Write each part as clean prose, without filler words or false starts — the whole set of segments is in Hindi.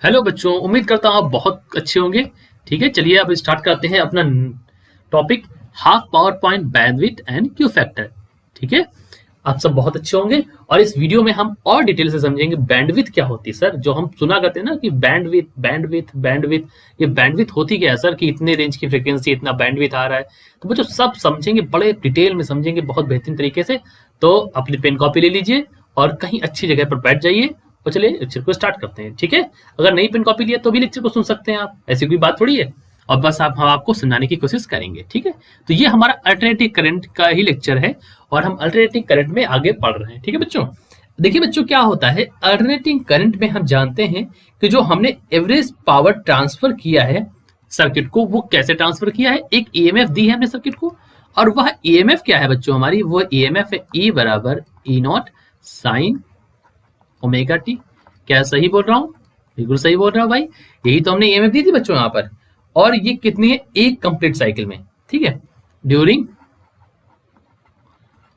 हेलो बच्चों, उम्मीद करता हूँ आप बहुत अच्छे होंगे। ठीक है, चलिए अब स्टार्ट करते हैं अपना topic half power point bandwidth and Q factor. ठीक है, आप सब बहुत अच्छे होंगे और इस वीडियो में हम और डिटेल से समझेंगे बैंडविड्थ क्या होती है। सर, जो हम सुना करते हैं ना कि बैंडविड्थ बैंडविड्थ बैंडविड्थ, ये बैंडविड्थ होती क्या है सर कि इतने रेंज की फ्रिक्वेंसी इतना बैंडविड्थ आ रहा है। तो बच्चों सब समझेंगे, बड़े डिटेल में समझेंगे बहुत बेहतरीन तरीके से। तो अपनी पेन कॉपी ले लीजिए और कहीं अच्छी जगह पर बैठ जाइए और चलिए लेक्चर को स्टार्ट करते हैं। ठीक है, अगर नई पेन कॉपी लिया तो भी लेक्चर को सुन सकते हैं आप, ऐसी कोई बात थोड़ी है। और बस हम आपको सुनाने की कोशिश करेंगे। ठीक है, तो ये हमारा अल्टरनेटिव करंट का ही लेक्चर है और हम अल्टरनेटिंग करंट में आगे पढ़ रहे हैं। ठीक है बच्चों, देखिए बच्चों क्या होता है अल्टरनेटिंग करंट में, हम जानते हैं कि जो हमने एवरेज पावर ट्रांसफर किया है सर्किट को, वो कैसे ट्रांसफर किया है। एक ईएमएफ दी है हमने सर्किट को, और वह ईएमएफ क्या है बच्चों हमारी, वो ईएमएफ है ई बराबर ई नॉट साइन ओमेगा टी। क्या सही बोल रहा हूँ? बिल्कुल सही बोल रहा हूँ भाई, यही तो हमने ईएमएफ दी थी बच्चों यहाँ पर। और ये कितनी है, एक कंप्लीट साइकिल में। ठीक है, ड्यूरिंग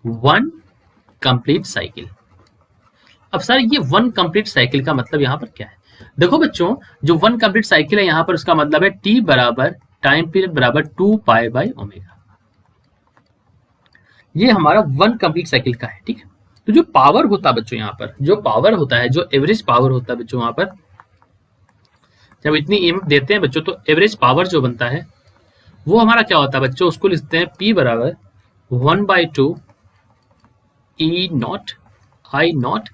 वन कंप्लीट साइकिल। अब सर ये वन कंप्लीट साइकिल का मतलब यहाँ पर क्या है? देखो बच्चों, जो वन कंप्लीट साइकिल है यहाँ पर उसका मतलब है टी बराबर टाइम पीरियड बराबर 2 पाई बाई ओमेगा। ये हमारा वन कंप्लीट साइकिल का है। ठीक है, तो जो पावर होता है बच्चों यहाँ पर, जो पावर होता है, जो एवरेज पावर होता है बच्चों वहां पर, जब इतनी ईएमएफ देते हैं बच्चों तो एवरेज पावर जो बनता है वो हमारा क्या होता है बच्चों, उसको लिखते हैं P बराबर 1/2 E naught I naught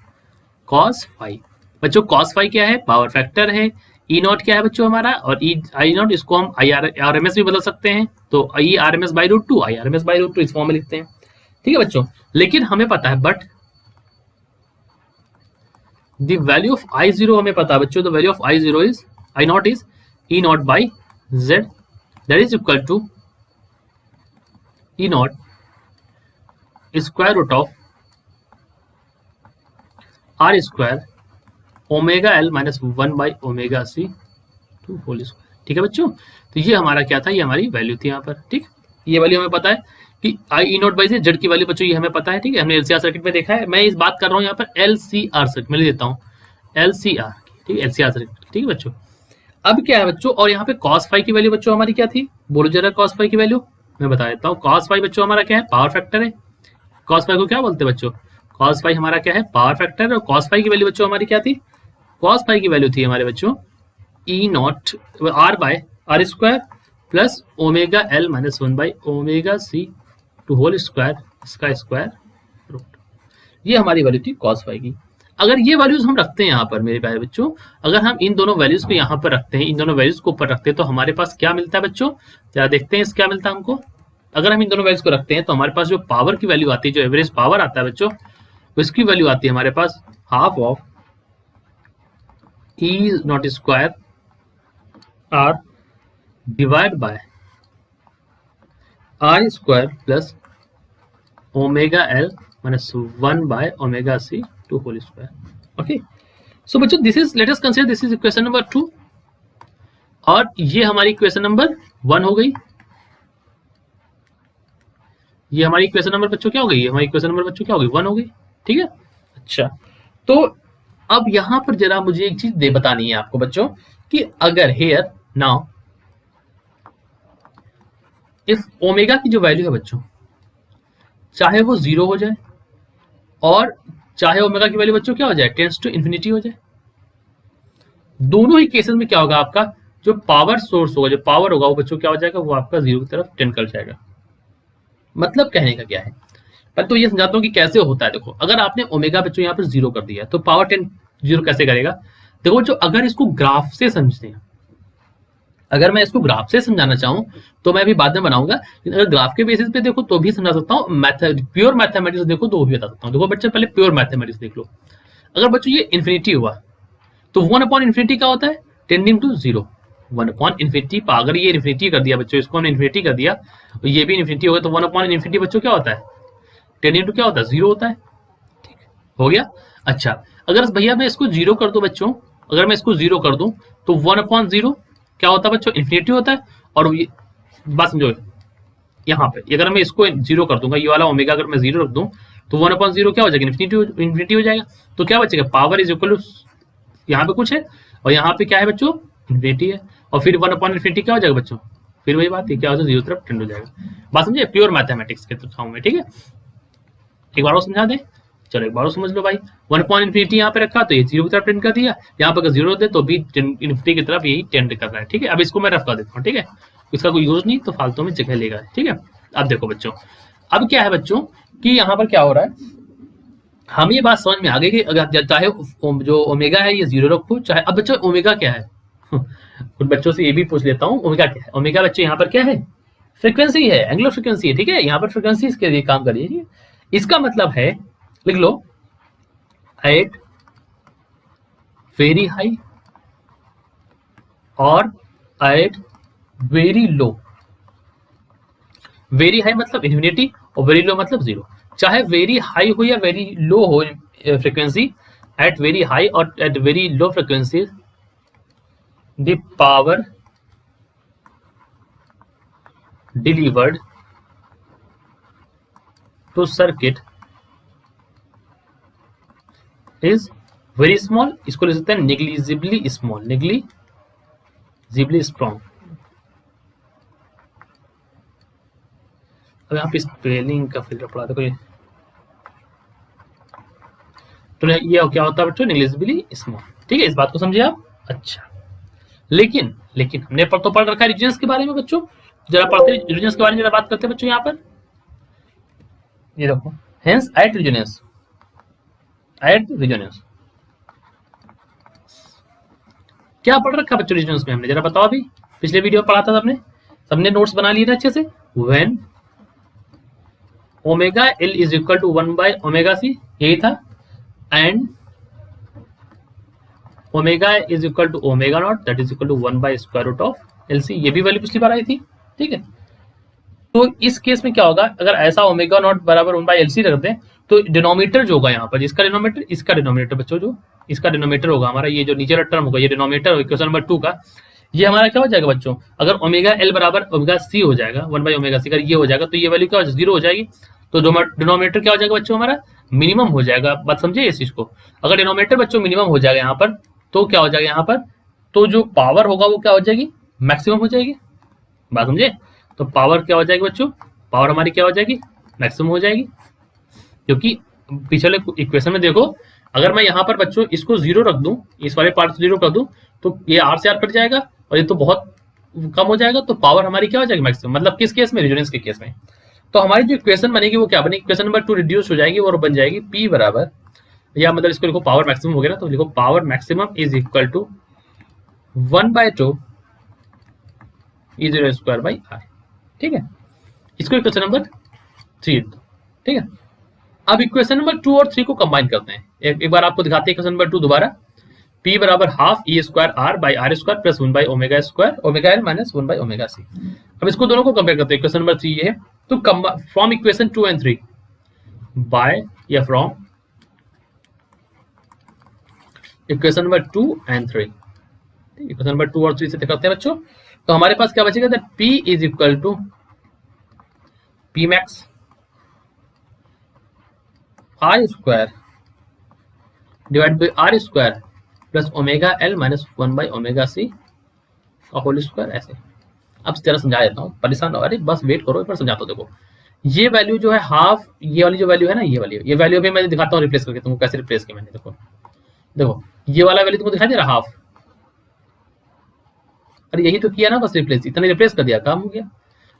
cos phi. बच्चों कॉस फाई क्या है, पावर फैक्टर है। ई नॉट क्या है बच्चों हमारा, और ई आई नॉट इसको हम आई आर एम एस भी बदल सकते हैं, तो E R M S by root two, I R M S by root two इस फॉर्म में लिखते हैं। ठीक है बच्चों, लेकिन हमें पता है but the value of I zero हमें पता है बच्चों, the value of I zero is I naught is E naught by Z, that is equal to E naught square root of R square omega L minus 1/ओमेगा सी टू होल स्क्वायर। ठीक है बच्चों, तो ये हमारा क्या था, ये हमारी वैल्यू थी यहाँ पर। ठीक, ये वैल्यू हमें पता है कि आई ई नॉट बाई जेड की वैल्यू बच्चों ये हमें पता है। ठीक है, हमने एलसीआर सर्किट में देखा है। मैं इस बात कर रहा हूँ यहाँ पर एलसीआर सर्किट में देता हूँ, एलसीआर। ठीक है, एलसीआर सर्किट। ठीक है बच्चों, अब क्या है बच्चों, और यहाँ पे कॉस फाई की वैल्यू बच्चों हमारी क्या थी, बोलो जरा कॉस फाई की वैल्यू मैं बता देता हूँ। कॉस फाई बच्चों हमारा क्या है, पावर फैक्टर है। कॉस फाई को क्या बोलते हैं बच्चों, कॉस फाई हमारा क्या है, पावर फैक्टर। और कॉस फाई की वैल्यू बच्चों हमारी क्या थी, कॉस फाई की वैल्यू थी हमारे बच्चों E naught R by R square plus omega L minus 1/ओमेगा सी टू होल स्क्वायर, इसका स्क्वायर रूट। ये हमारी वैल्यू थी कॉस फाई की। अगर ये वैल्यूज हम रखते हैं यहाँ पर मेरे प्यारे बच्चों, अगर हम इन दोनों वैल्यूज को यहाँ पर रखते हैं, इन दोनों वैल्यूज को ऊपर रखते हैं, तो हमारे पास क्या मिलता है बच्चों, जरा देखते हैं इस क्या मिलता है हमको। अगर हम इन दोनों वैल्यूज को रखते हैं तो हमारे पास जो पावर की वैल्यू आती है, जो एवरेज पावर आता है बच्चों, उसकी वैल्यू आती है हमारे पास half of E naught square R divide by R square plus omega L minus 1/ओमेगा C to whole square. Okay, so बच्चों this is, let us consider this is equation number 2 और ये हमारी इक्वेशन नंबर 1 हो गई। ये हमारी इक्वेशन नंबर बच्चों क्या हो गई, हमारी इक्वेशन नंबर बच्चों क्या हो गई, 1 हो गई। ठीक है, अच्छा तो अब यहां पर जरा मुझे एक चीज दे बतानी है आपको बच्चों कि अगर हेयर नाउ इफ ओमेगा की जो वैल्यू है बच्चों, चाहे वो 0 हो जाए और चाहे ओमेगा की वैल्यू बच्चों क्या हो जाए, टेंड्स टू इंफिनिटी हो जाए, दोनों ही केसेस में क्या होगा, आपका जो पावर सोर्स होगा, जो पावर होगा वो बच्चों क्या हो जाएगा, वो आपका 0 की तरफ टेंड कर जाएगा। मतलब कहने का क्या है, पर तो ये समझाता हूँ कि कैसे होता है। देखो अगर आपने ओमेगा बच्चों यहाँ पर 0 कर दिया तो पावर 10 0 कैसे करेगा। देखो जो अगर इसको ग्राफ से समझते हैं, अगर मैं इसको ग्राफ से समझाना चाहूँ तो मैं भी बाद में बनाऊंगा, अगर ग्राफ के बेसिस पे देखो तो भी समझा सकता हूँ, प्योर मैथमेटिक्स देखो तो वो भी बता सकता हूँ। देखो बच्चे पहले प्योर मैथमेटिक्स देख लो। अगर बच्चों ये इन्फिनिटी हुआ तो 1/इन्फिनिटी क्या होता है, टेंडिंग टू 0। 1/इन्फिनिटी, अगर ये इन्फिनिटी कर दिया बच्चों, इसको हमने इन्फिनिटी कर दिया, ये भी इन्फिनिटी होगा तो 1/इन्फिनिटी बच्चों क्या होता है, टेंडिंग टू क्या होता है, 0 होता है। ठीक हो गया। अच्छा अगर भैया मैं इसको 0 कर दूं बच्चों, अगर मैं इसको 0 कर दूं तो 1/0 क्या होता है बच्चों, इन्फिनिटी होता है। और ये बात समझो, यहाँ पे अगर मैं इसको 0 कर दूंगा, ये वाला ओमेगा अगर मैं 0 रख दूं तो 1/0 क्या हो जाएगा, इन्फिनिटी हो जाएगा। तो क्या बचेगा, पावर इज इक्वल टू यहाँ पे कुछ है और यहाँ पे क्या है बच्चों, इन्फिनिटी है, और फिर 1/इन्फिनिटी क्या हो जाएगा बच्चों, फिर वही बात है, क्या हो जाएगा, 0 तरफ टेंड हो जाएगा। बात समझे, प्योर मैथमेटिक्स के फॉर्म में। ठीक है, एक बार और समझा दें, चलो एक बार और समझ लो भाई। 1/इन्फिनिटी यहाँ पे रखा तो ये 0 की तरफ टेंड कर दिया, यहाँ पर अगर 0 दे तो भी इन्फिनिटी की तरफ यही टेंड कर रहा है। ठीक है, अब इसको मैं रफ कर देता हूँ। ठीक है, इसका कोई यूज नहीं, तो फालतू में जगह लेगा। ठीक है, अब देखो बच्चों, अब क्या है बच्चों कि यहाँ पर क्या हो रहा है, हम ये बात समझ में आ गई कि अगर चाहे जो ओमेगा है ये 0 रखो, चाहे, अब बच्चों ओमेगा क्या है कुछ बच्चों से ये भी पूछ लेता हूँ, ओमेगा क्या है। ओमेगा बच्चों यहाँ पर क्या है, फ्रीक्वेंसी है, एंगुलर फ्रीक्वेंसी है। ठीक है, यहाँ पर फ्रीक्वेंसी इसके लिए काम करिए। इसका मतलब है, लिख लो, एट वेरी हाई और at very low. Very high मतलब इन्फिनिटी और वेरी लो मतलब 0। चाहे वेरी हाई हो या वेरी लो हो फ्रीक्वेंसी, एट वेरी हाई और at very low frequency the power delivered to circuit is very small. इसको लिख सकते हैं नेग्लिजिबली स्मॉल, नेग्लिजिबली स्ट्रॉन्ग। अब यहाँ पे स्पेलिंग का फिल्टर पड़ा था, तो ये क्या होता है बच्चों, नेग्लिजिबली स्मॉल। ठीक है, इस बात को समझे आप। अच्छा, लेकिन हमने तो पढ़ रखा है रीजन्स के बारे में बच्चों, जरा पढ़ते हैं रीजन्स के बारे में, जरा बात करते हैं बच्चों। यहाँ पर ये देखो, हेंस एट रीजन्स, क्या पढ़ रखा बच्चों रीजन्स में हमने, जरा बताओ। अभी पिछले वीडियो में पढ़ा था सबने नोट्स बना लिए थे अच्छे से। When omega L is equal to 1/ओमेगा c, यही था, and omega is equal to omega naught, that is equal to 1/स्क्वायर रूट ऑफ एल सी। ये भी वैल्यू पिछली बार आई थी। ठीक है, तो इस केस में क्या होगा, अगर ऐसा ओमेगा नॉट बराबर 1/LC रख दें, तो डिनोमिनेटर जो होगा यहाँ पर, इसका डिनोमिनेटर बच्चों, जो इसका डिनोमिनेटर होगा हमारा, ये जो नीचे वाला टर्म होगा, ये डिनोमिनेटर इक्वेशन नंबर 2 का, ये हमारा क्या हो जाएगा बच्चों, अगर ओमेगा एल बराबर ओमेगा सी हो जाएगा, 1/ओमेगा सी, अगर ये हो जाएगा तो ये वैल्यू क्या हो जाएगी, 0 हो जाएगी। तो डिनोमिनेटर क्या हो जाएगा बच्चों, हमारा मिनिमम हो जाएगा। बात समझे इस चीज को, अगर डिनोमिनेटर बच्चों मिनिमम हो जाएगा यहाँ पर, तो क्या हो जाएगा यहाँ पर, तो जो पावर होगा वो क्या हो जाएगी, मैक्सिमम हो जाएगी। बात समझे, तो पावर क्या हो जाएगी बच्चों, पावर हमारी क्या हो जाएगी, मैक्सिमम हो जाएगी। क्योंकि पिछले इक्वेशन में देखो, अगर मैं यहाँ पर बच्चों इसको 0 रख दूं, इस वाले पार्ट को 0 कर दूं, तो ये r से r कट जाएगा और ये तो बहुत कम हो जाएगा, तो पावर हमारी क्या हो जाएगी, मैक्सिमम। मतलब किस केस में, रेजोनेंस के केस में। तो हमारी जो इक्वेशन बनेगी वो क्या बनेगी, इक्वेशन नंबर 2 रिड्यूस हो जाएगी और बन जाएगी P बराबर, या मतलब इसको लिखो पावर मैक्सिमम हो गया ना, तो लिखो power maximum is equal to 1/2 E0 square by r। ठीक है, इसको इक्वेशन नंबर 3। ठीक है, अब इक्वेशन नंबर 2 और 3 को कंबाइन करते हैं। एक बार आपको दिखाते हैं इक्वेशन नंबर 2 दोबारा। P बराबर half E square R by R square plus 1/ओमेगा स्क्वायर ओमेगा L माइनस 1/ओमेगा C। अब इसको दोनों को कंपेयर करते हैं। इक्वेशन नंबर 3 ये है, तो फ्रॉम इक्वेशन 2 एंड 3 बाय या from equation number 2 and 3, equation number 2 और 3 से करते हैं बच्चों। तो हमारे पास क्या बचेगा, that P is equal to P max I square divide by R square plus omega L minus 1/ओमेगा C का होल स्क्वायर। ऐसे अब जरा समझा देता हूँ, परेशान हो, अरे बस वेट करो, एक बार समझाता हूँ। देखो ये वैल्यू जो है हाफ, ये वाली जो वैल्यू है ना, ये वैल्यू भी मैं दिखाता हूँ रिप्लेस करके तुमको, कैसे रिप्लेस किया मैंने। देखो ये वाला वैल्यू तुमको दिखाई दे रहा हाफ, अरे यही तो किया ना, बस रिप्लेस, इतना रिप्लेस कर दिया, काम हो गया।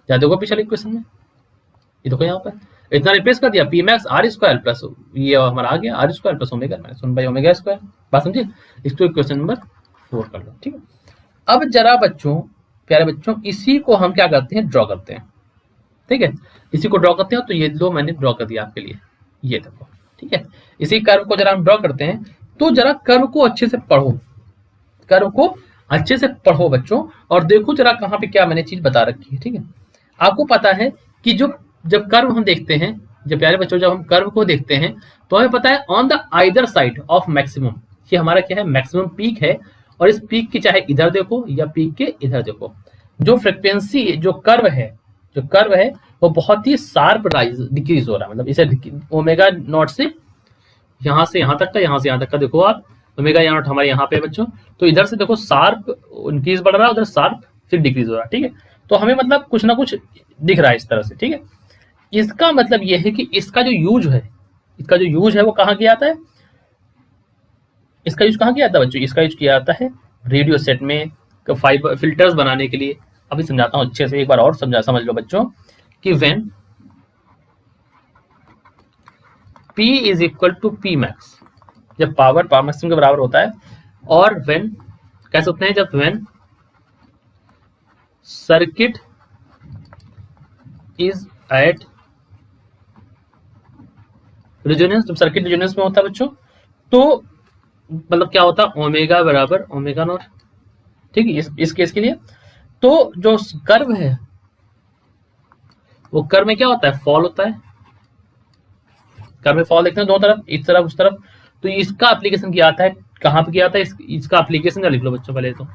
या देखो पिछले इक्वेशन में, ये देखो यहाँ पर इतना रिप्लेस कर दिया, P max R square plus ये हमारा आ गया R square plus omega minus 1/ओमेगा स्क्वायर। बात समझे, इसको इक्वेशन नंबर 4 कर लो। ठीक है, अब जरा बच्चों, प्यारे बच्चों, इसी को हम क्या करते हैं, ड्रॉ करते हैं। ठीक है, इसी को ड्रॉ करते हैं, तो ये दो मैंने ड्रॉ कर दिया आपके लिए, ये देखो। ठीक है, इसी कर्व को जरा हम ड्रॉ करते हैं, तो जरा कर्व को अच्छे से पढ़ो, कर्व को अच्छे से पढ़ो बच्चों, और देखो जरा कहाँ पे क्या मैंने चीज बता रखी है। ठीक है, आपको पता है कि जब कर्व हम देखते हैं, जब प्यारे बच्चों जब हम कर्व को देखते हैं, तो हमें पता है on the either side of maximum, ये हमारा क्या है, मैक्सिमम पीक है, और इस पीक की चाहे इधर देखो या पीक के इधर देखो, जो फ्रिक्वेंसी जो कर्व है वो बहुत ही शार्प डिक्रीज हो रहा है। मतलब इसे ओमेगा नॉट से यहाँ तक का, यहाँ से यहाँ तक का देखो आप, ओमेगा या नॉट हमारे यहाँ पे बच्चों। तो इधर से देखो शार्प इंक्रीज बढ़ रहा है, उधर शार्प फिर डिक्रीज हो रहा है, ठीक है। तो हमें मतलब कुछ ना कुछ दिख रहा है इस तरह से, ठीक है। इसका मतलब यह है कि इसका जो यूज है, इसका जो यूज है वो कहाँ किया जाता है, इसका यूज कहाँ किया जाता है बच्चों, इसका यूज किया जाता है रेडियो सेट में फाइबर फिल्टर्स बनाने के लिए। अभी समझाता हूँ अच्छे से, एक बार और समझ लो बच्चों कि when P is equal to P max, जब पावर मैक्सिमम के बराबर होता है, और व्हेन कह सकते हैं जब when circuit is at resonance, जब सर्किट रेजोनेंस में होता है बच्चों, तो मतलब क्या होता है, ओमेगा बराबर ओमेगा नॉट, ठीक है। इस केस के लिए तो जो कर्व है वो कर्व में क्या होता है, फॉल होता है। कर्व में फॉल देखते हैं दोनों तरफ, इस तरफ उस तरफ। तो इसका एप्लीकेशन किया जाता है, कहाँ पे किया जाता है, इसका एप्लीकेशन का लिख लो बच्चों पहले तो।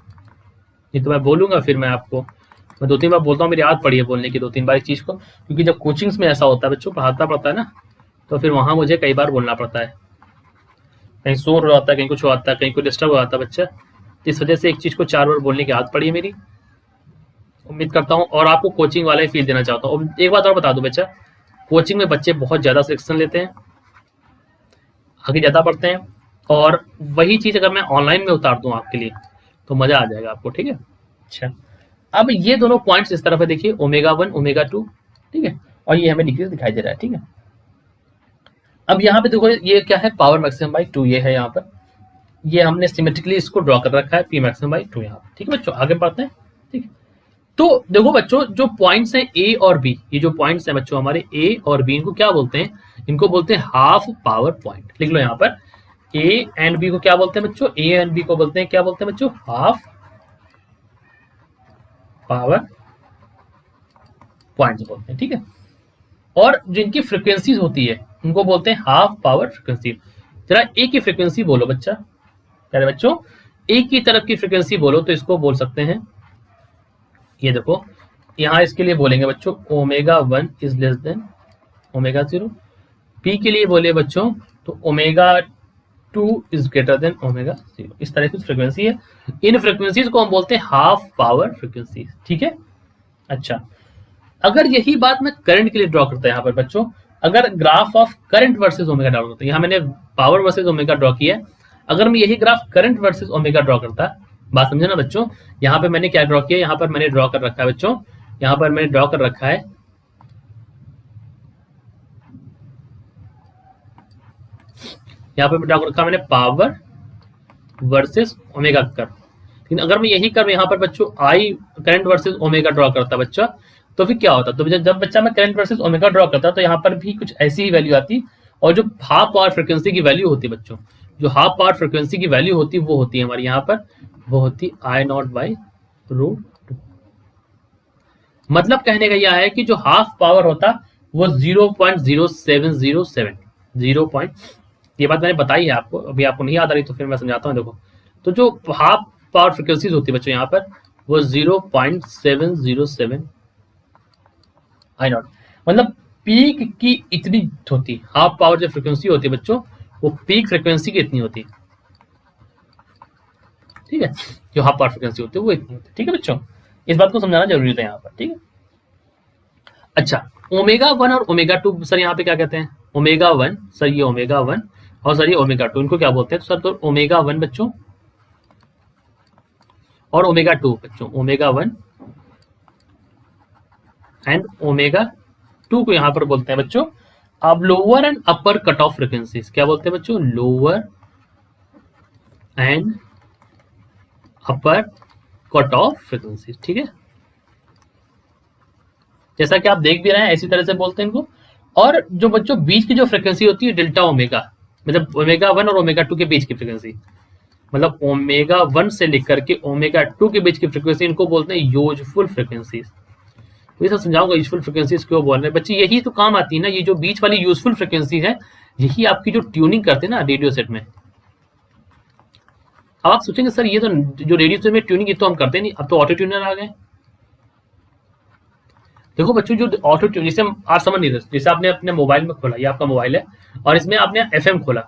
ये तो मैं बोलूंगा फिर मैं आपको, मैं 2-3 बार बोलता हूँ, मेरी आदत पड़ी है बोलने की 2-3 बार एक चीज को, क्योंकि जब कोचिंग्स में ऐसा होता है बच्चों, पढ़ाता पड़ता है ना, तो फिर वहां मुझे कई बार बोलना पड़ता है, कहीं शोर हो जाता है, कहीं कुछ हो जाता है, कहीं कोई डिस्टर्ब हो जाता है बच्चा। इस वजह से एक चीज को 4 बार बोलने की आदत पड़ी है मेरी। उम्मीद करता हूँ और आपको कोचिंग वाला ही फील देना चाहता हूँ। एक बात और बता दूं बच्चा, कोचिंग में बच्चे बहुत ज्यादा सिलेक्शन लेते हैं, आगे ज्यादा बढ़ते हैं, और वही चीज अगर मैं ऑनलाइन में उतार दूं आपके लिए तो मजा आ जाएगा आपको, ठीक है। अच्छा, अब ये दोनों पॉइंट्स इस तरफ है, देखिए ओमेगा 1 ओमेगा 2, ठीक है, और ये हमें डिक्रीज दिखाई दे रहा है, ठीक है। अब यहाँ पे देखो ये क्या है, पावर मैक्सिमम बाई 2 ये है यहाँ पर, ये हमने सिमेट्रिकली इसको ड्रॉ कर रखा है, पी मैक्सिमम बाई 2 यहाँ, ठीक है बच्चों। आगे बढ़ते हैं, ठीक है। तो देखो बच्चों जो पॉइंट्स हैं ए और बी, ये जो पॉइंट्स हैं बच्चों हमारे ए और बी, इनको क्या बोलते हैं, इनको बोलते हैं हाफ पावर पॉइंट। लिख लो यहाँ पर, ए एंड बी को क्या बोलते हैं बच्चों, ए एंड बी को बोलते हैं, क्या बोलते हैं बच्चों, हाफ पावर पॉइंट्स बोलते हैं, ठीक है। और जिनकी फ्रीक्वेंसीज होती है उनको बोलते हैं हाफ पावर फ्रीक्वेंसी। जरा ए की फ्रीक्वेंसी बोलो बच्चा, प्यारे बच्चों, ए की तरफ की फ्रीक्वेंसी बोलो तो इसको बोल सकते हैं, ये देखो यहाँ इसके लिए बोलेंगे बच्चों omega 1 is less than omega 0। P के लिए बोले बच्चों तो omega 2 is greater than omega 0। इस तरह की फ्रीक्वेंसी है, इन फ्रीक्वेंसीज को हम बोलते हैं हाफ पावर फ्रीक्वेंसी, ठीक है। अच्छा, अगर यही बात मैं करंट के लिए ड्रॉ करता है यहाँ पर बच्चों, अगर graph of current versus omega draw करता है, यहाँ मैंने पावर वर्सेस ओमेगा ड्रॉ किया है, अगर मैं यही graph current versus omega draw करता, बात समझे ना बच्चों। यहाँ पे मैंने क्या ड्रॉ किया, यहाँ पर मैंने ड्रॉ कर रखा है बच्चों, यहाँ पर मैंने ड्रॉ कर रखा है यहाँ पर ड्रॉ कर रखा मैंने पावर वर्सेस ओमेगा कर्व। लेकिन अगर मैं यही कर्व यहाँ पर बच्चों I current versus omega draw करता बच्चा, तो फिर क्या होता, तो जब बच्चा मैं करंट वर्सेस ओमेगा ड्रॉ करता तो यहाँ पर भी कुछ ऐसी ही वैल्यू आती, और जो हाफ पावर फ्रीक्वेंसी की वैल्यू होती है बच्चों, जो हाफ पावर फ्रीक्वेंसी की वैल्यू होती है वो होती है हमारी यहाँ पर, वो होती आई नॉट बाई √2। मतलब कहने का यह है कि जो हाफ पावर होता वो 0.0707 0. ये बात मैंने बताई है आपको, अभी आपको नहीं याद आ रही तो फिर मैं समझाता हूँ। देखो तो जो हाफ पावर फ्रीक्वेंसीज होती है बच्चों यहाँ पर वो 0.707 आई नॉट, मतलब पीक की इतनी होती, हाफ पावर जो फ्रीक्वेंसी होती है बच्चों वो पीक फ्रीक्वेंसी की इतनी होती, ठीक है। जो हाफ पावर फ्रीक्वेंसी होती है वो इतनी होती है, ठीक है बच्चों। इस बात को समझाना जरूरी था यहाँ पर, ठीक है। अच्छा, ओमेगा 1 और ओमेगा 2 सर यहाँ पे क्या कहते हैं, ओमेगा 1 सर ये ओमेगा 1 और सर ये ओमेगा 2, इनको क्या बोलते हैं, तो सर तो ओमेगा 1 बच्चों और ओमेगा 2 बच्चों, ओमेगा 1 एंड ओमेगा 2 को यहाँ पर बोलते हैं बच्चों अब lower and upper cut off frequencies. क्या बोलते हैं बच्चों, lower and upper cut off frequencies, ठीक है। जैसा कि आप देख भी रहे हैं इसी तरह से बोलते हैं इनको। और जो बच्चों बीच की जो फ्रिक्वेंसी होती है डेल्टा ओमेगा, मतलब ओमेगा 1 और ओमेगा 2 के बीच की फ्रिक्वेंसी, मतलब ओमेगा 1 से लेकर के ओमेगा 2 के बीच की फ्रिक्वेंसी, इनको बोलते हैं यूजफुल फ्रिक्वेंसीज। तो ये सब समझाऊंगा यूजफुल फ्रिक्वेंसीज क्यों बोल रहे हैं बच्चे, यही तो काम आती है ना, ये जो बीच वाली यूजफुल फ्रिक्वेंसी है यही आपकी जो ट्यूनिंग करते हैं ना रेडियो सेट में। अब आप सोचेंगे सर ये तो जो रेडियो सेट में ट्यूनिंग ये तो हम करते नहीं, अब तो ऑटो ट्यूनर आ गए। देखो बच्चों जो ऑटो ट्यून, जैसे आप समझ नहीं रहे, जैसे आपने अपने मोबाइल में खोला, ये आपका मोबाइल है और इसमें आपने FM खोला,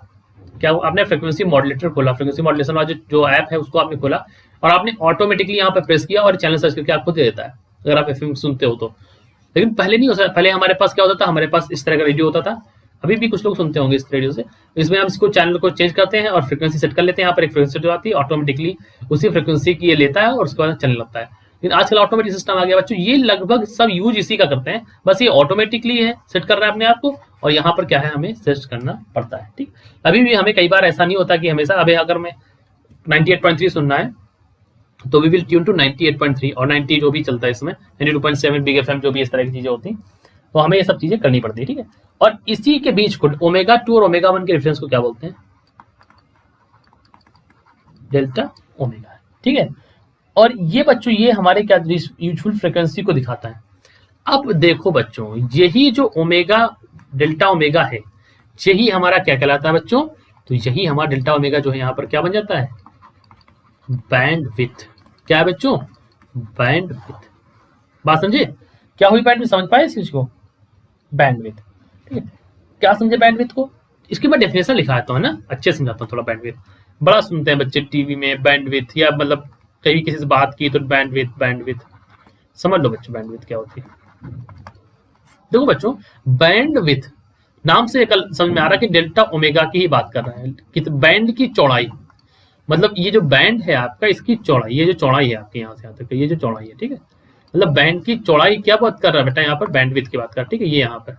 क्या आपने फ्रिक्वेंसी मॉड्यूलेटर खोला, फ्रिक्वेंसी मॉड्यूलेशन वाला जो ऐप है उसको आपने खोला और आपने ऑटोमेटिकली यहाँ पे प्रेस किया और चैनल सर्च करके आपको दे देता है, अगर आप एफएम सुनते हो तो। लेकिन पहले नहीं हो सकता, पहले हमारे पास क्या होता था, हमारे पास इस तरह का रेडियो होता था, अभी भी कुछ लोग सुनते होंगे इस रेडियो से। इसमें हम इसको चैनल को चेंज करते हैं और फ्रिक्वेंसी सेट कर लेते हैं, यहाँ पर एक फ्रिक्वेंसी जो आती है ऑटोमेटिकली उसी फ्रिक्वेंसी की ये लेता है और उसके बाद चलने लगता है। लेकिन आजकल ऑटोमेटिक सिस्टम आ गया बच्चों, ये लगभग सब यूज इसी का करते हैं, बस ये ऑटोमेटिकली है, सेट कर रहा है अपने आप को, और यहाँ पर क्या है हमें सर्च करना पड़ता है। ठीक, अभी भी हमें कई बार ऐसा नहीं होता कि हमेशा, अभी अगर मैं 98.3 सुनना है तो वी विल ट्यून टू 98.3 और 90 जो भी चलता है इसमें 92.7 बिग एफएम जो भी इस तरह की चीजें होती हैं, तो हमें ये सब चीजें करनी पड़ती है। ठीक है, और इसी के बीच को ओमेगा 2 और ओमेगा 1 के रेफरेंस को क्या बोलते हैं, डेल्टा ओमेगा। ठीक है, और ये बच्चों ये हमारे क्या यूजफुल फ्रिक्वेंसी को दिखाता है। अब देखो बच्चों, यही जो ओमेगा डेल्टा ओमेगा है, यही हमारा क्या कहलाता है बच्चों, तो यही हमारा डेल्टा ओमेगा जो है यहाँ पर क्या बन जाता है, बैंड विथ। क्या है बच्चों, बैंड विथ। बात समझे क्या हुई बैंड विथ, समझ पाए इस चीज को, बैंड विथ। ठीक है, क्या समझे बैंड विथ को, इसके बाद डेफिनेशन लिखा आता है ना, अच्छे से समझाता हूँ थोड़ा। बैंड विथ बड़ा सुनते हैं बच्चे टीवी में, बैंड विथ, या मतलब कहीं किसी से बात की तो बैंड विथ समझ लो बच्चों बैंड विथ क्या होती है। देखो बच्चों, बैंड विथ नाम से कल समझ में आ रहा है कि डेल्टा ओमेगा की ही बात कर रहा है, कि बैंड की चौड़ाई, मतलब ये जो बैंड है आपका इसकी चौड़ाई, ये जो चौड़ाई है आपके यहाँ से यहाँ तक ये जो चौड़ाई है, ठीक है, मतलब बैंड की चौड़ाई क्या बात कर रहा है बेटा, यहाँ पर बैंडविड्थ की बात कर, ठीक है, ये यहाँ पर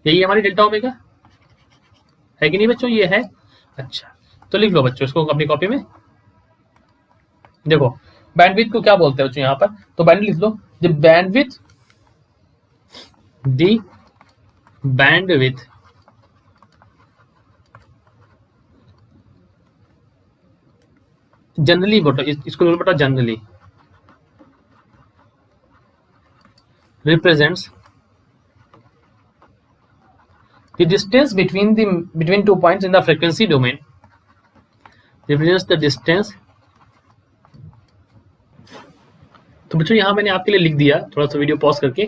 यही हमारी डेल्टा ओमेगा है कि नहीं बच्चों, ये है। अच्छा तो लिख लो बच्चों इसको अपनी कॉपी में। देखो बैंडविड्थ को क्या बोलते हैं बच्चों यहाँ पर, तो बैंडविड्थ लिख लो, द बैंडविड्थ जनरली बोलो, इसको बोलो बेटा generally represents the distance between 2 points in the frequency domain, represents the distance। तो बच्चों यहाँ मैंने आपके लिए लिख दिया, थोड़ा सा वीडियो पॉज करके,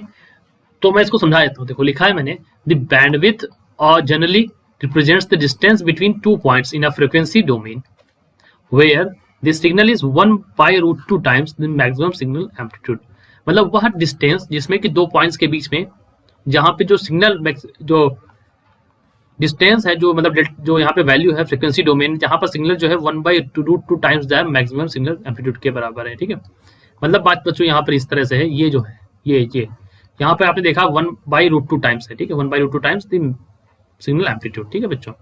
तो मैं इसको समझा देता हूँ। देखो लिखा है मैंने, द बैंडविड्थ और generally represents the distance between 2 points in a frequency domain where the signal is 1 by √2 times the maximum signal amplitude। मतलब वह डिस्टेंस जिसमें कि 2 पॉइंट्स के बीच में, जहां पे जो सिग्नल जो डिस्टेंस है, जो मतलब जो यहाँ पे वैल्यू है फ्रीक्वेंसी डोमेन, जहां पर सिग्नल जो है 1 by √2 times the maximum signal amplitude के बराबर है। ठीक है, मतलब बात बच्चों यहाँ पर इस तरह से है, ये जो है ये यहाँ पे आपने देखा 1 by √2 टाइम्स है, ठीक है, 1 by √2 times the signal amplitude. ठीक है बच्चों,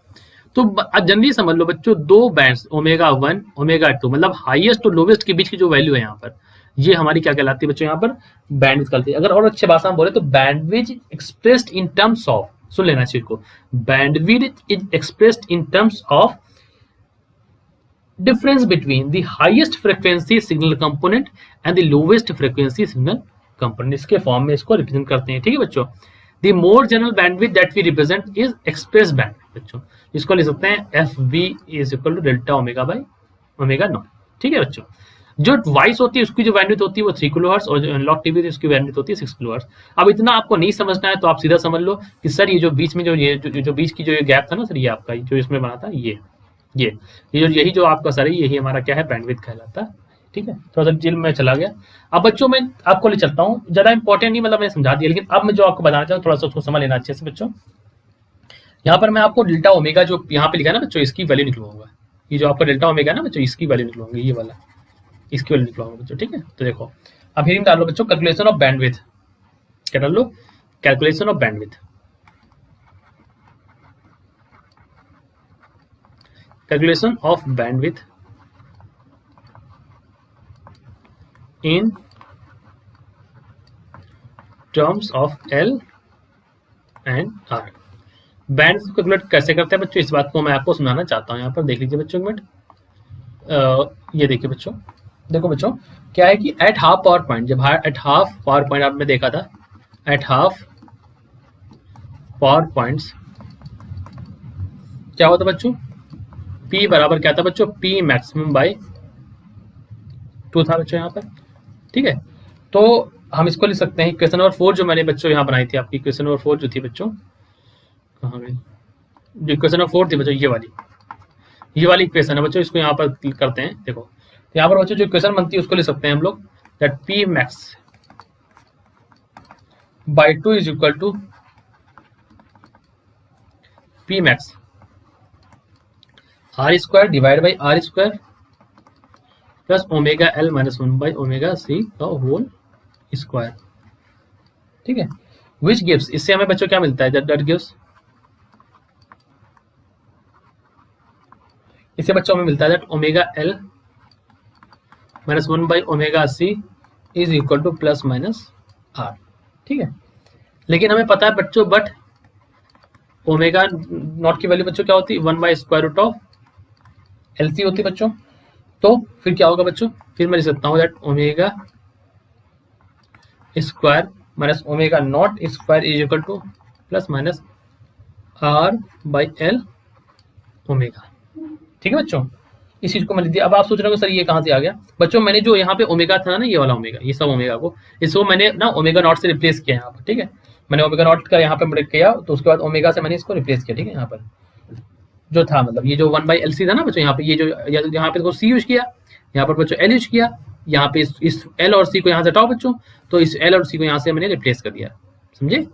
तो जनरली समझ लो बच्चों, दो बैंड्स ओमेगा 1 ओमेगा 2, मतलब हाईएस्ट और लोवेस्ट के बीच की जो वैल्यू है यहाँ पर, ये हमारी क्या कहलाती है बच्चों, यहाँ पर बैंडविड्थ कहलाती है। अगर और अच्छे भाषा में बोले तो bandwidth expressed in terms of, सुन लेना चाहिए को, bandwidth is expressed in terms of difference between the highest frequency signal component and the lowest frequency signal component, इसके फॉर्म में इसको रिप्रेजेंट करते हैं। ठीक है बच्चों, the more general bandwidth that we represent is express bandwidth बच्चों, इसको लिख सकते हैं FB is equal to delta omega by omega naught. ठीक है बच्चों, जो वॉइस होती है उसकी जो बैंडविड्थ होती है वो 3 किलोहर्ट्ज, और जो अनलॉक टीवी है उसकी बैंडविड्थ होती है 6 किलोहर्ट्ज। अब इतना आपको नहीं समझना है तो आप सीधा समझ लो कि सर ये जो बीच में जो बीच की जो गैप था ना सर, ये आपका जो इसमें बना था, ये यही जो आपका सर है, यही हमारा क्या है, बैंडविड्थ कहलाता है। ठीक है, थोड़ा सा डिटेल में चला गया। अब बच्चों मैं आपको ले चलता हूँ, ज्यादा इंपॉर्टेंट नहीं, मतलब मैंने समझा दिया, लेकिन अब मैं जो आपको बताना चाहूँ थोड़ा सा उसको समझ लेना अच्छे से बच्चों। यहाँ पर मैं आपको डेल्टा ओमेगा जो यहाँ पे लिखा है ना बच्चों, इसकी वैल्यू निकलवाऊंगा, ये जो आपका डेल्टा ओमेगा है ना बच्चों, इसकी वैल्यू निकलवाऊंगा, ये वाला इसकी वैल्यू निकलवाऊंगा बच्चों। ठीक है, तो देखो अब हेडिंग डाल लो बच्चों, कैलकुलेशन ऑफ बैंडविड्थ, क्या डाल लो, calculation of bandwidth, calculation of bandwidth in terms of L and R। Band को कैलकुलेट कैसे करते हैं बच्चों, इस बात को मैं आपको सुनाना चाहता हूँ। यहाँ पर देख लीजिए बच्चों एक मिनट, ये देखिए बच्चों, देखो बच्चों क्या है कि एट हाफ पावर पॉइंट, जब एट हाफ पावर पॉइंट आपने देखा था, एट हाफ पावर पॉइंट्स क्या होता बच्चों, P बराबर क्या था बच्चों, P मैक्सिमम बाय 2 था बच्चों यहाँ पर। ठीक है, तो हम इसको लिख सकते हैं क्वेश्चन नंबर 4 जो मैंने बच्चों यहाँ बनाई थी, आपकी क्वेश्चन नंबर 4 जो थी बच्चों, कहाँ गई, जो इक्वेशन है 4 थी बच्चों, ये वाली इक्वेशन है बच्चों, इसको यहाँ पर क्लिक करते हैं। देखो तो यहाँ पर बच्चों जो इक्वेशन बनती है उसको लिख सकते हैं हम लोग, that P max by 2 is equal to P max R square divide by R square plus omega L minus 1 by omega C का होल स्क्वायर। ठीक है, विच गिव्स, इससे हमें बच्चों क्या मिलता है, दैट गिव्स, इससे बच्चों हमें मिलता है that omega L minus 1 by omega C is equal to plus minus R. ठीक है, लेकिन हमें पता है बच्चों, बट ओमेगा नॉट की वैल्यू बच्चों क्या होती है, 1 by square root of L C होती है बच्चों। तो फिर क्या होगा बच्चों, फिर मैं लिख सकता हूँ that omega square minus omega naught square is equal to plus minus R by L omega. ठीक है बच्चों, इस चीज को मैंने दिया। अब आप सोच रहे हो सर ये कहाँ से आ गया बच्चों, मैंने जो यहाँ पे ओमेगा था ना, ये वाला ओमेगा, ये सब ओमेगा को, इसको मैंने ना ओमेगा नॉट से रिप्लेस किया यहाँ पर। ठीक है, मैंने ओमेगा नॉट का यहाँ पे किया, तो उसके बाद ओमेगा से मैंने इसको रिप्लेस किया। ठीक है, यहाँ पर जो था मतलब ये जो 1 बाई एल सी था ना बच्चों, यहाँ पे ये जो यहाँ पे सी यूज किया, यहाँ पर बच्चों एल यूज किया, यहाँ पे इस एल और सी को यहाँ से हटाओ बच्चों, तो इस एल और सी को यहाँ से मैंने रिप्लेस कर दिया। समझे,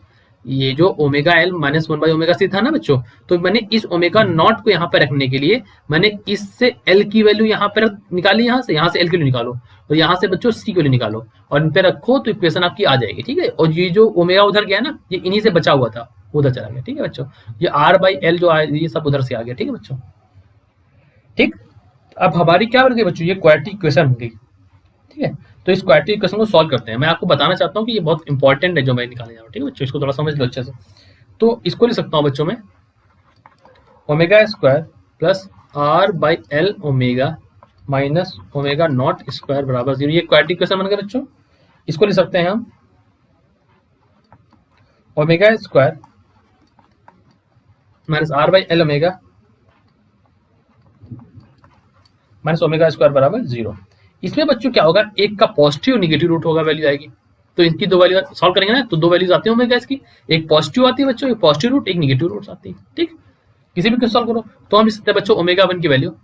ये जो omega L minus 1 by omega C था ना बच्चों, तो मैंने इस ओमेगा नॉट को यहाँ पे रखने के लिए मैंने इससे एल की वैल्यू यहाँ पे निकाली, यहाँ से एल की वैल्यू निकालो और यहाँ से बच्चों सी की वैल्यू निकालो और इन पे रखो, तो इक्वेशन आपकी आ जाएगी। ठीक है, और ये जो ओमेगा उधर गया ना, ये इन्हीं से बचा हुआ था, उधर चला गया। ठीक है बच्चों, ये आर बाई एल जो आया ये सब उधर से आ गया। ठीक है बच्चों, ठीक, अब हमारी क्या बन गई बच्चों, ये क्वाड्रेटिक इक्वेशन बन गई। ठीक है, तो इस क्वाड्रेटिक इक्वेशन को सॉल्व करते हैं। मैं आपको बताना चाहता हूँ कि ये बहुत इंपॉर्टेंट है जो मैं निकालने जा रहा हूँ। ठीक है बच्चों, इसको थोड़ा समझ लो अच्छे से। तो इसको लिख सकता हूँ बच्चों में omega square plus R by L omega minus omega naught square बराबर 0। ये क्वाड्रेटिक इक्वेशन बन गया बच्चों। इसको लिख सकते हैं हम omega square minus R by L omega minus omega square बराबर 0। इसमें बच्चों क्या होगा, एक का पॉजिटिव निगेटिव रूट होगा, वैल्यू आएगी। तो इनकी दो वैल्यू सॉल्व करेंगे ना, तो दो वैल्यूज आती है ओमेगा इसकी, एक पॉजिटिव आती है बच्चों, एक पॉजिटिव रूट, एक निगेटिव रूट आती है। ठीक, किसी भी क्वेश्चन सॉल्व करो तो हम लिख सकते हैं बच्चों ओमेगा 1 की वैल्यू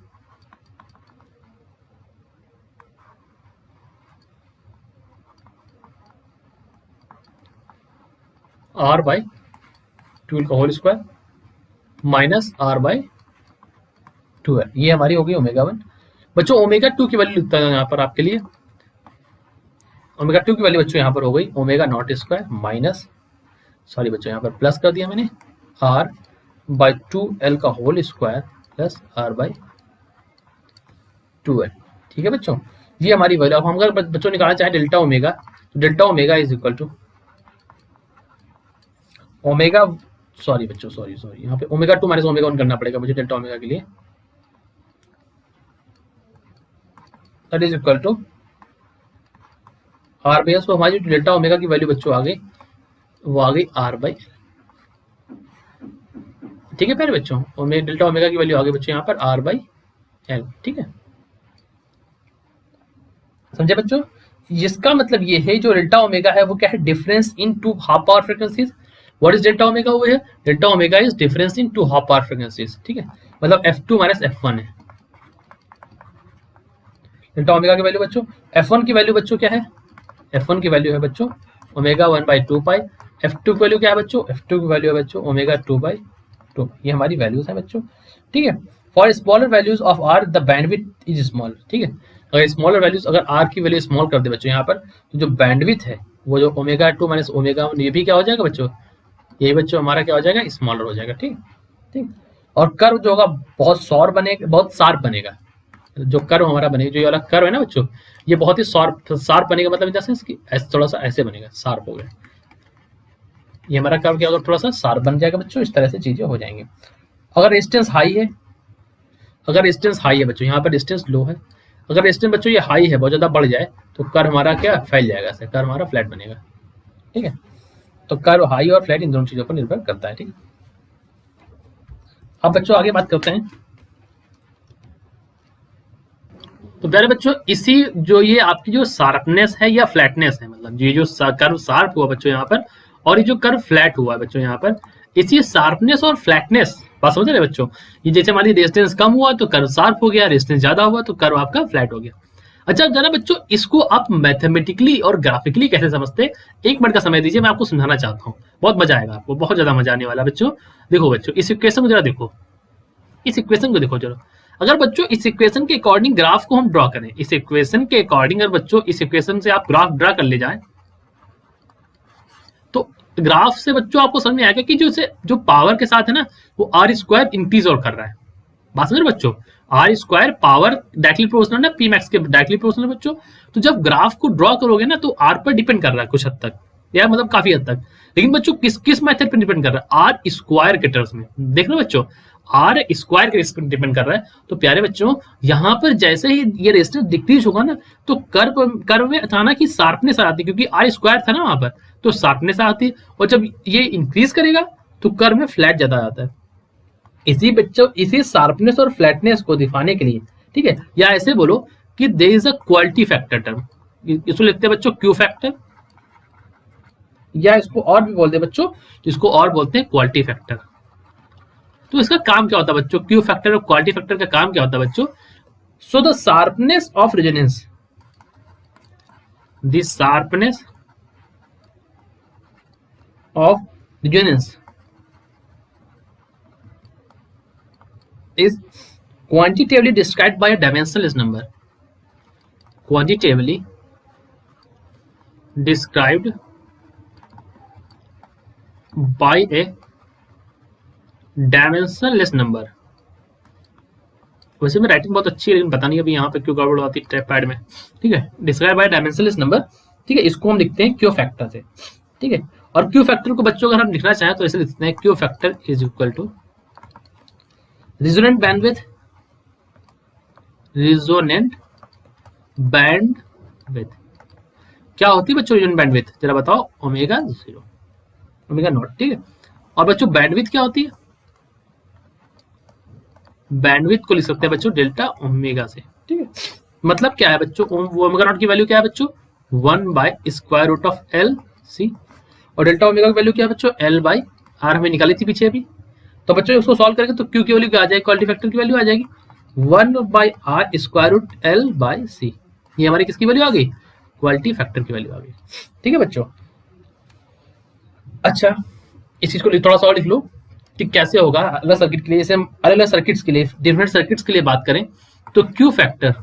आर बाई 12 का whole square minus R by 12, ये हमारी हो गई ओमेगा 1। बच्चों ओमेगा 2 की वैल्यू लिखता है यहाँ पर आपके लिए, ओमेगा 2 की वैल्यू बच्चों यहाँ पर हो गई omega naught square minus, sorry बच्चों यहाँ पर प्लस कर दिया मैंने, आर बाई 2l का whole square plus R by 2l। ठीक है बच्चों, ये हमारी वैल्यू। अब हम अगर बच्चों निकालना चाहें डेल्टा ओमेगा, तो delta omega is equal to omega, sorry बच्चों सॉरी यहाँ पे ओमेगा 2 माइनस ओमेगा 1 करना पड़ेगा मुझे डेल्टा ओमेगा के लिए, that is equal to R by, तो हमारी जो डेल्टा ओमेगा की वैल्यू बच्चों आ गई, वो आ गई आर बाई। ठीक है प्यारे बच्चों, ओमेगा डेल्टा ओमेगा की वैल्यू आ गई बच्चों यहाँ पर आर बाई एल। ठीक है, समझे बच्चों, इसका मतलब ये है जो डेल्टा ओमेगा है वो क्या है, difference in two half power frequencies. What is delta omega, वो है delta omega is difference in two half power frequencies. ठीक है, मतलब f2 माइनस f1 है डेल्टा ओमेगा की वैल्यू बच्चों। f1 की वैल्यू बच्चों क्या है, f1 की वैल्यू है बच्चों ओमेगा 1 बाई 2 पाई। f2 की वैल्यू क्या है बच्चों, f2 की वैल्यू है बच्चों ओमेगा 2 बाई 2। ये हमारी वैल्यूज है बच्चों। ठीक है, for smaller values of R the bandwidth is small. ठीक है, अगर स्मॉलर वैल्यूज, अगर आर की वैल्यू स्मॉल कर दे बच्चों यहाँ पर, तो जो बैंडविड्थ है वो जो ओमेगा 2 माइनस ओमेगा 1, ये भी क्या हो जाएगा बच्चों, ये बच्चों हमारा क्या हो जाएगा, स्मॉलर हो जाएगा। ठीक ठीक, और कर्व जो होगा बहुत सॉर बनेगा, बहुत शार्प बनेगा। जो कर्व हमारा बनेगा, जो ये वाला कर्व है ना बच्चों, ये बहुत ही शार्प बनेगा, मतलब इन द सेंस कि थोड़ा सा ऐसे बनेगा, शार्प हो गया। ये हमारा कर्व क्या होगा, थोड़ा सा शार्प बन जाएगा बच्चों, इस तरह से चीजें हो जाएंगी। अगर रेजिस्टेंस हाई है, अगर रेजिस्टेंस हाई है बच्चों, यहाँ पर रेजिस्टेंस लो है, अगर रेजिस्टेंस बच्चों ये हाई है, बहुत ज्यादा बढ़ जाए, तो कर्व हमारा क्या फैल जाएगा, ऐसे कर्व हमारा फ्लैट बनेगा। ठीक है, तो कर्व हाई और फ्लैट इन दोनों चीजों पर निर्भर करता है। ठीक है, अब बच्चों आगे बात करते हैं। तो प्यारे बच्चों, इसी जो ये आपकी जो शार्पनेस है या फ्लैटनेस है, मतलब ये जो कर्व शार्प हुआ बच्चों यहाँ पर, और ये जो कर्व फ्लैट हुआ है बच्चों यहाँ पर, इसी शार्पनेस और फ्लैटनेस बात समझ रहे बच्चों? ये जैसे हमारी रेजिस्टेंस कम हुआ तो कर्व शार्प हो गया, रेजिस्टेंस ज्यादा हुआ तो कर्व आपका फ्लैट हो गया। अच्छा जरा बच्चों इसको आप मैथमेटिकली और ग्राफिकली कैसे समझते हैं, 1 मिनट का समय दीजिए, मैं आपको समझाना चाहता हूँ। बहुत मजा आएगा आपको, बहुत ज्यादा मजा आने वाला है बच्चों। देखो बच्चों इस इक्वेशन को जरा देखो, इस इक्वेशन को देखो जरा। अगर बच्चों इस इक्वेशन के अकॉर्डिंग ग्राफ को हम ड्रॉ करें, इस इक्वेशन के अकॉर्डिंग अगर बच्चों इस इक्वेशन से आप ग्राफ ड्रॉ कर ले जाए तो ग्राफ से बच्चों आपको समझ में आएगा कि जो पावर के साथ है ना वो आर स्क्वायर इंक्रीज और कर रहा है। बात समझ रहे बच्चों? R square power directly proportional है पी मैक्स के डायरेक्टली प्रोपोर्शनल बच्चों। तो जब ग्राफ को ड्रॉ करोगे ना तो आर पर डिपेंड कर रहा है कुछ हद तक, या मतलब काफी हद तक। लेकिन बच्चों किस किस मेथड पर डिपेंड कर रहा है? आर स्क्वायर के टर्म्स में। देख रहे हो बच्चों, आर स्क्वायर के डिपेंड कर रहा है। तो प्यारे बच्चों यहाँ पर जैसे ही ये रेजिस्टेंस डिक्रीज होगा ना तो कर्व में अचानक ही शार्पनेस आती है, क्योंकि आर स्क्वायर था ना वहां पर, तो शार्पनेस आती है। और जब ये इंक्रीज करेगा तो कर्व में फ्लैट ज्यादा आता है। इसी बच्चों इसी शार्पनेस और फ्लैटनेस को दिखाने के लिए, ठीक है, या ऐसे बोलो कि there is a quality factor term, इसको लिखते हैं बच्चों क्यू फैक्टर, या इसको और भी बोलते हैं बच्चों, इसको और बोलते हैं क्वालिटी फैक्टर। तो इसका काम क्या होता है बच्चों, क्यू फैक्टर और क्वालिटी फैक्टर का काम क्या होता है बच्चों? So the sharpness of resonance, the sharpness of resonance is quantitatively described by a dimensionless number, quantitatively described by a dimensionless number। वैसे में राइटिंग बहुत अच्छी है लेकिन पता नहीं अभी यहाँ पे क्यों गड़बड़ आती है पैड में, ठीक है। डिस्क्राइब बाय डायमेंशनलेस नंबर, ठीक है, इसको हम लिखते हैं क्यू फैक्टर से, ठीक है। और क्यू फैक्टर को बच्चों अगर हम लिखना चाहें तो ऐसे लिखते हैं Q factor is equal to resonant bandwidth, resonant bandwidth क्या होती है बच्चों? resonant bandwidth जरा बताओ, ओमेगा 0 ओमेगा नॉट, ठीक है। और बच्चों बैंडविड्थ क्या होती है? बैंडविड्थ को लिख सकते हैं बच्चों डेल्टा ओमेगा से, ठीक है। मतलब क्या है बच्चों, ओमेगा नॉट की वैल्यू क्या है बच्चों? 1/√f L C, और डेल्टा ओमेगा की वैल्यू क्या है बच्चों? L/R हमें निकाली थी पीछे अभी। तो बच्चों उसको सॉल्व करेंगे तो क्यू की वैल्यू क्या आ जाएगी? क्वालिटी फैक्टर की वैल्यू आ जाएगी 1/r²L/C। ये हमारी किसकी वैल्यू आ गई? क्वालिटी फैक्टर की वैल्यू आ गई, ठीक है बच्चों। अच्छा इस चीज को थोड़ा सा और लिख लो कि कैसे होगा अलग सर्किट के लिए। जैसे हम अलग अलग सर्किट्स के लिए, डिफरेंट सर्किट्स के लिए बात करें तो Q factor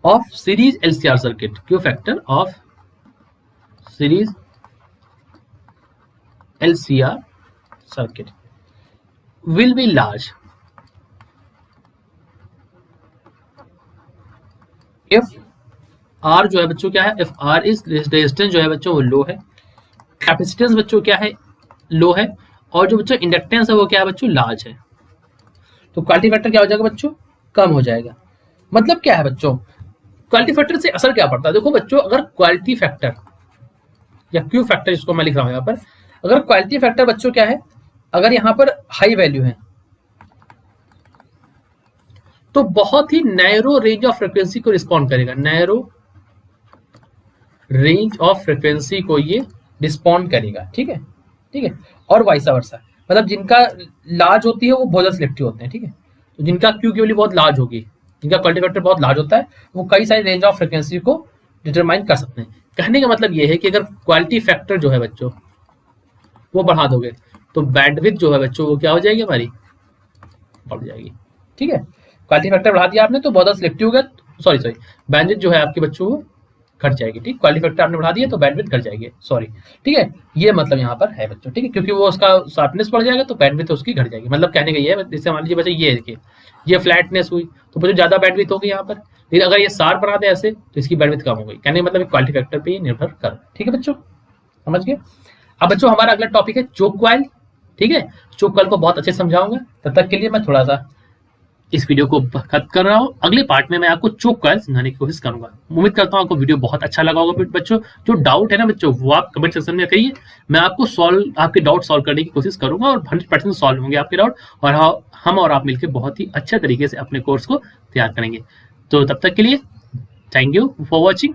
of series LCR circuit, Q factor of series LCR circuit will be large if R जो है बच्चों क्या है? if R is resistance जो है बच्चों वो लो है, कैपेसिटेंस बच्चों क्या है? लो है, और जो बच्चों इंडक्टेंस है वो क्या है बच्चों? लार्ज है। तो क्वालिटी फैक्टर क्या हो जाएगा बच्चों? कम हो जाएगा। मतलब क्या है बच्चों, क्वालिटी फैक्टर से असर क्या पड़ता है? देखो बच्चों अगर क्वालिटी फैक्टर या क्यू फैक्टर जिसको मैं लिख रहा हूं यहाँ पर, अगर क्वालिटी फैक्टर बच्चों क्या है, अगर यहां पर हाई वैल्यू है तो बहुत ही नैरो रेंज ऑफ फ्रीक्वेंसी को रिस्पॉन्ड करेगा, नैरो रेंज ऑफ फ्रीक्वेंसी को ये रिस्पॉन्ड करेगा, ठीक है, ठीक है। और वाइसा वर्सा, मतलब जिनका लार्ज होती है वो बहुत ज्यादा सिलेक्टिव होते हैं, ठीक है। तो जिनका क्यू की वैल्यू बहुत लार्ज होगी, जिनका क्वालिटी फैक्टर बहुत लार्ज होता है, वो कई सारी रेंज ऑफ फ्रीक्वेंसी को डिटरमाइन कर सकते हैं। कहने का मतलब ये है कि अगर क्वालिटी फैक्टर जो है बच्चों वो बढ़ा दोगे तो बैंडविड्थ जो है बच्चों वो क्या हो जाएगी? हमारी बढ़ जाएगी, ठीक है। क्वालिटी फैक्टर बढ़ा दिया आपने तो बहुत ज्यादा सिलेक्टिव होगा, सॉरी बैंडविड्थ जो है आपके बच्चों वो घट जाएगी, ठीक। क्वालिटी फैक्टर आपने बढ़ा दिया तो बैंडविड्थ घट जाएगी, सॉरी, ठीक है। ये मतलब यहाँ पर है बच्चों, ठीक है, क्योंकि वो उसका शार्पनेस बढ़ जाएगा तो बैंडविड्थ उसकी घट जाएगी। मतलब कहने का ये है, जैसे मान लीजिए बच्चे ये देखिए ये फ्लैटनेस हुई तो बच्चों ज्यादा बैंडविड्थ होगी यहाँ पर, लेकिन अगर ये शार्प बना दे ऐसे तो इसकी बैंडविड्थ कम हो गई। कहने का मतलब क्वालिटी फैक्टर पे ही निर्भर कर, ठीक है बच्चों, समझ गए। अब बच्चों हमारा अगला टॉपिक है चोक कॉइल, ठीक है। चोक कॉइल को बहुत अच्छे से समझाऊंगा, तब तक के लिए मैं थोड़ा सा इस वीडियो को खत्म कर रहा हूँ। अगले पार्ट में मैं आपको चोक कॉइल समझाने की कोशिश करूंगा। उम्मीद करता हूँ आपको वीडियो बहुत अच्छा लगा होगा बच्चों। जो डाउट है ना बच्चों वो आप कमेंट सेक्शन में कहिए, मैं आपको आपके डाउट सॉल्व करने की कोशिश करूंगा और 100% सॉल्व होंगे आपके डाउट, और हम और आप मिलकर बहुत ही अच्छे तरीके से अपने कोर्स को तैयार करेंगे। तो तब तक के लिए थैंक यू फॉर वॉचिंग।